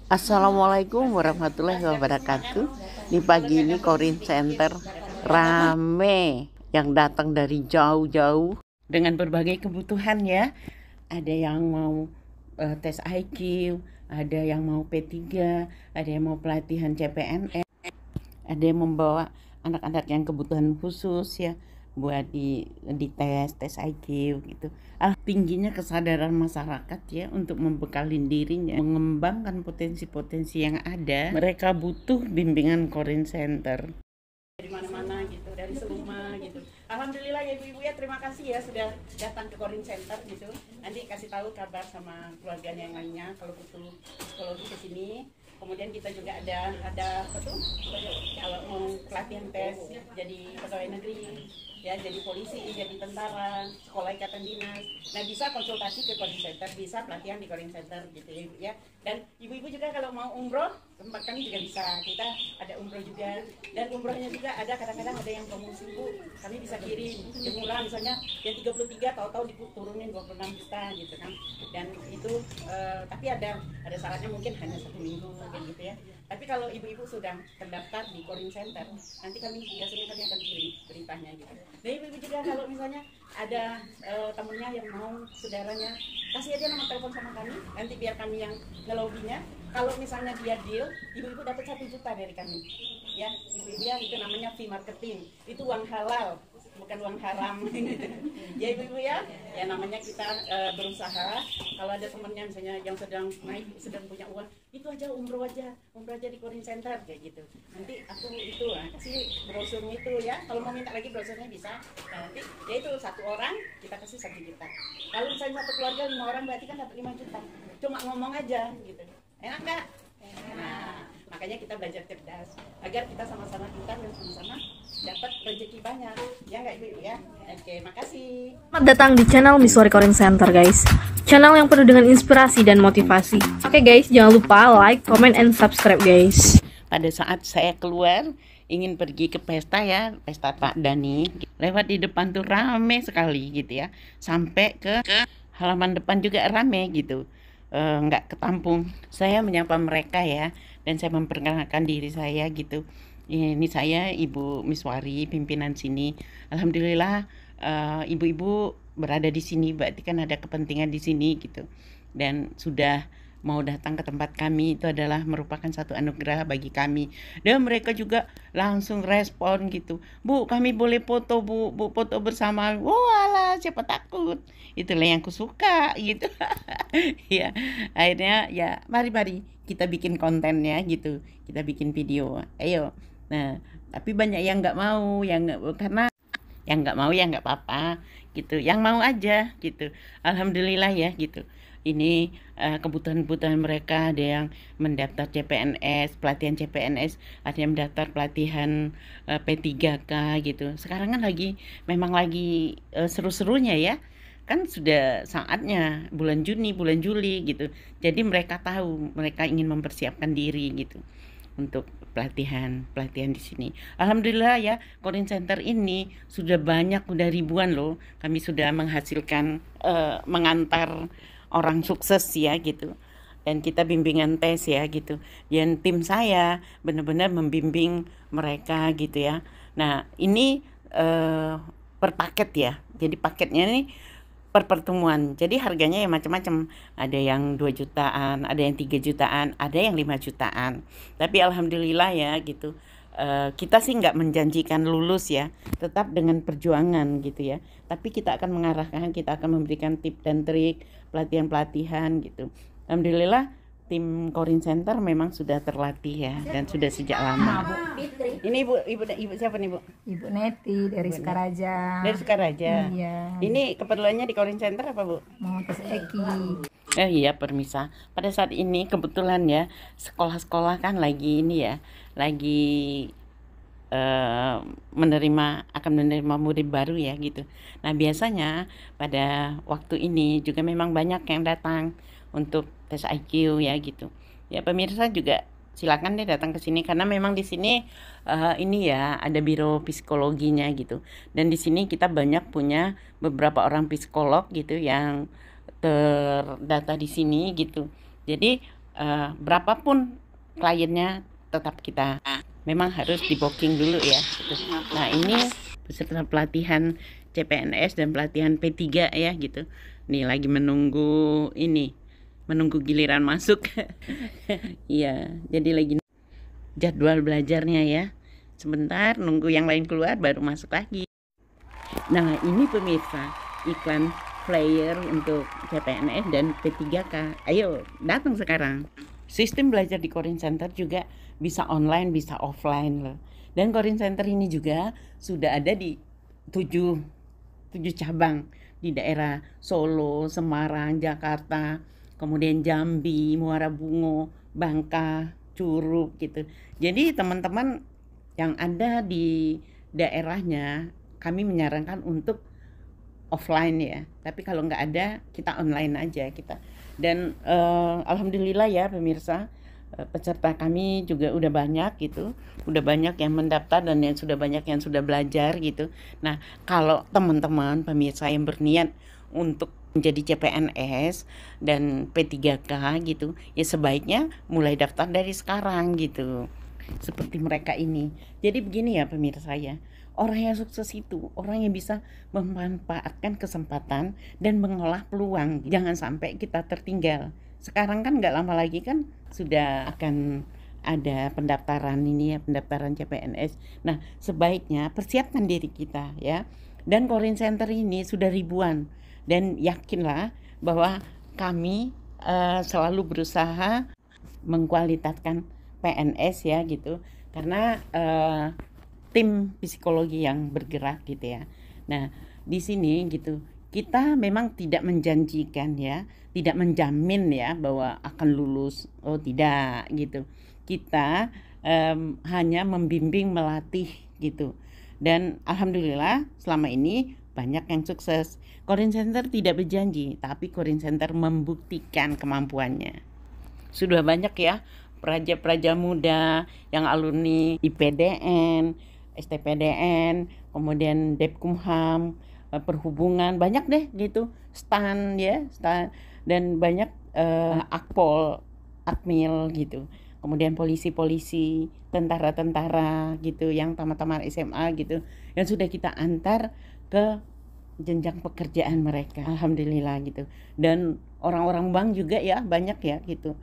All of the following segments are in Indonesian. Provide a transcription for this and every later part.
Assalamualaikum warahmatullahi wabarakatuh. Di pagi ini Korin Center rame yang datang dari jauh-jauh dengan berbagai kebutuhan ya. Ada yang mau tes IQ, ada yang mau P3, ada yang mau pelatihan CPNS, ada yang membawa anak-anak yang kebutuhan khusus ya buat di tes IQ gitu. Tingginya kesadaran masyarakat ya untuk membekali dirinya, mengembangkan potensi-potensi yang ada. Mereka butuh bimbingan Korin Center. Dari mana-mana gitu, dari Seluma gitu. Alhamdulillah ya ibu-ibu ya, terima kasih ya sudah datang ke Korin Center gitu. Nanti kasih tahu kabar sama keluarganya yang lainnya kalau butuh psikologi ke sini. Kemudian kita juga ada apa tuh, kalau mau pelatihan tes jadi pegawai negeri, ya jadi polisi, jadi tentara, sekolah ikatan dinas. Nah bisa konsultasi ke Korin Center, bisa pelatihan di Korin Center gitu ya. Dan ibu-ibu juga kalau mau umroh, tempat kami juga bisa. Kita ada umroh juga, dan umrohnya juga ada kadang-kadang ada yang promosi bu, kami bisa kirim yang murah misalnya yang 33 tahu-tahu diturunin 26 juta gitu kan. Dan itu tapi ada syaratnya mungkin hanya 1 minggu kayak gitu ya. Tapi kalau ibu-ibu sudah terdaftar di Korin Center, nanti biasanya kami akan kirim beritanya gitu. Dan ibu-ibu juga kalau misalnya ada tamunya yang mau, saudaranya, kasih aja nomor telepon sama kami, nanti biar kami yang ngelobinya. Kalau misalnya dia deal, ibu-ibu dapat 1 juta dari kami. Ya, ibu-ibu ya, itu namanya fee marketing. Itu uang halal, bukan uang haram. Ya ibu-ibu ya, ya namanya kita berusaha. Kalau ada temennya misalnya yang sedang naik, sedang punya uang, itu aja umroh aja di Korin Center kayak gitu. Nanti aku itu kasih brosurnya itu ya. Kalau mau minta lagi brosurnya bisa. Nah, nanti ya itu 1 orang kita kasih 1 juta. Kalau misalnya 1 keluarga 5 orang berarti kan dapat 5 juta. Cuma ngomong aja gitu. Enak nggak? Nah, makanya kita belajar cerdas agar kita sama-sama pintar dan sama-sama dapat rezeki banyak. Ya nggak ibu-ibu ya? Oke, makasih. Selamat datang di channel Miswari Korin Center guys. Channel yang penuh dengan inspirasi dan motivasi. Oke guys, jangan lupa like, comment, and subscribe guys. Pada saat saya keluar ingin pergi ke pesta ya, pesta Pak Dani, lewat di depan tuh rame sekali gitu ya, sampai ke halaman depan juga rame gitu. Nggak ketampung. Saya menyapa mereka ya, dan saya memperkenalkan diri saya gitu. Ini saya Ibu Miswari, pimpinan sini. Alhamdulillah ibu-ibu berada di sini, berarti kan ada kepentingan di sini gitu. Dan sudah mau datang ke tempat kami itu adalah merupakan satu anugerah bagi kami. Dan mereka juga langsung respon gitu. Bu, kami boleh foto bu, foto bersama. Walah, siapa takut. Itulah yang aku suka gitu. Ya, akhirnya ya mari kita bikin kontennya gitu. Kita bikin video. Ayo. Nah, tapi banyak yang nggak mau, karena yang nggak mau ya nggak apa-apa gitu. Yang mau aja gitu. Alhamdulillah ya gitu. Ini kebutuhan-kebutuhan mereka, ada yang mendaftar CPNS, pelatihan CPNS, ada yang mendaftar pelatihan P3K gitu. Sekarang kan memang lagi seru-serunya ya. Kan sudah saatnya bulan Juni, bulan Juli gitu. Jadi mereka tahu, mereka ingin mempersiapkan diri gitu untuk pelatihan di sini. Alhamdulillah ya, Korin Center ini sudah ribuan loh. Kami sudah menghasilkan mengantar orang sukses ya gitu. Dan kita bimbingan tes ya gitu. Dan tim saya benar-benar membimbing mereka gitu ya. Nah, ini per paket ya. Jadi paketnya nih per pertemuan. Jadi harganya ya macam-macam. Ada yang 2 jutaan, ada yang 3 jutaan, ada yang 5 jutaan. Tapi alhamdulillah ya gitu. Kita sih nggak menjanjikan lulus ya, tetap dengan perjuangan gitu ya. Tapi kita akan mengarahkan, kita akan memberikan tips dan trik, pelatihan-pelatihan gitu. Alhamdulillah tim Korin Center memang sudah terlatih ya, dan sudah sejak lama. Ini ibu siapa nih bu? Ibu Neti dari Sukaraja. Dari Sukaraja. Iya. Ini keperluannya di Korin Center apa bu? Mau tes Eki. Iya permisa. Pada saat ini kebetulan ya sekolah-sekolah kan lagi ini ya, lagi akan menerima murid baru ya gitu. Nah biasanya pada waktu ini juga memang banyak yang datang untuk tes IQ ya gitu. Ya pemirsa juga silakan deh datang ke sini, karena memang di sini ini ya ada biro psikologinya gitu. Dan di sini kita banyak punya beberapa orang psikolog gitu yang terdata di sini gitu. Jadi berapapun kliennya tetap kita memang harus di booking dulu ya gitu. Nah ini beserta pelatihan CPNS dan pelatihan P3 ya gitu. Nih lagi menunggu giliran masuk. Iya, jadi lagi jadwal belajarnya ya. Sebentar nunggu yang lain keluar baru masuk lagi. Nah ini pemirsa iklan flyer untuk CPNS dan P3K. Ayo datang sekarang. Sistem belajar di Corin Center juga bisa online bisa offline loh. Dan Corin Center ini juga sudah ada di 7 cabang di daerah Solo, Semarang, Jakarta, kemudian Jambi, Muara Bungo, Bangka, Curug gitu. Jadi teman-teman yang ada di daerahnya kami menyarankan untuk offline ya. Tapi kalau nggak ada kita online aja kita. Dan alhamdulillah ya pemirsa, peserta kami juga udah banyak gitu, udah banyak yang mendaftar dan yang sudah banyak yang sudah belajar gitu. Nah kalau teman-teman pemirsa yang berniat untuk menjadi CPNS dan P3K gitu, ya sebaiknya mulai daftar dari sekarang gitu. Seperti mereka ini. Jadi begini ya pemirsa ya, orang yang sukses itu orang yang bisa memanfaatkan kesempatan dan mengolah peluang. Jangan sampai kita tertinggal. Sekarang kan nggak lama lagi kan sudah akan ada pendaftaran ini ya, pendaftaran CPNS. Nah sebaiknya persiapkan diri kita ya. Dan Corin Center ini sudah ribuan, dan yakinlah bahwa kami selalu berusaha mengkualitaskan PNS ya gitu, karena tim psikologi yang bergerak gitu ya. Nah di sini gitu kita memang tidak menjanjikan ya, tidak menjamin ya bahwa akan lulus, oh tidak gitu. Kita hanya membimbing, melatih gitu. Dan alhamdulillah selama ini banyak yang sukses. Corin Center tidak berjanji, tapi Corin Center membuktikan kemampuannya. Sudah banyak ya praja-praja muda yang alumni IPDN, STPDN, kemudian Depkumham, perhubungan, banyak deh gitu, stan dan banyak Akpol, Akmil gitu. Kemudian polisi-polisi, tentara-tentara gitu yang tamat-tamat SMA gitu, yang sudah kita antar ke jenjang pekerjaan mereka. Alhamdulillah gitu. Dan orang-orang bank juga ya banyak ya gitu.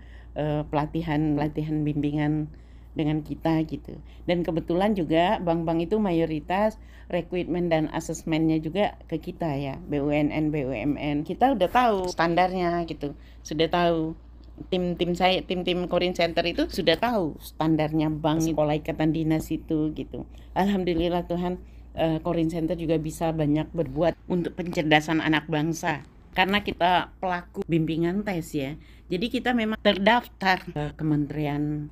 Pelatihan bimbingan dengan kita gitu. Dan kebetulan juga bank-bank itu mayoritas rekrutmen dan asesmennya juga ke kita ya, BUMN, BUMN. Kita udah tahu standarnya gitu, sudah tahu. Tim Corin Center itu sudah tahu standarnya bank, sekolah ikatan dinas itu gitu. Alhamdulillah Tuhan, Corin Center juga bisa banyak berbuat untuk pencerdasan anak bangsa. Karena kita pelaku bimbingan tes ya, jadi kita memang terdaftar ke Kementerian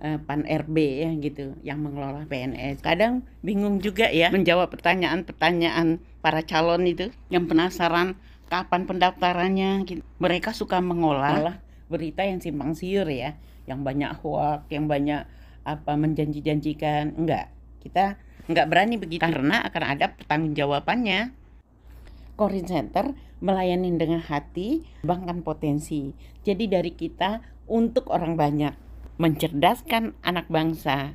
Pan-RB ya gitu, yang mengelola PNS. Kadang bingung juga ya menjawab pertanyaan-pertanyaan para calon itu yang penasaran kapan pendaftarannya gitu. Mereka suka mengolah berita yang simpang siur ya, yang banyak hoax, yang banyak menjanji-janjikan. Kita nggak berani begitu karena akan ada pertanggungjawabannya. Corin Center melayani dengan hati, mengembangkan potensi. Jadi dari kita untuk orang banyak, mencerdaskan anak bangsa.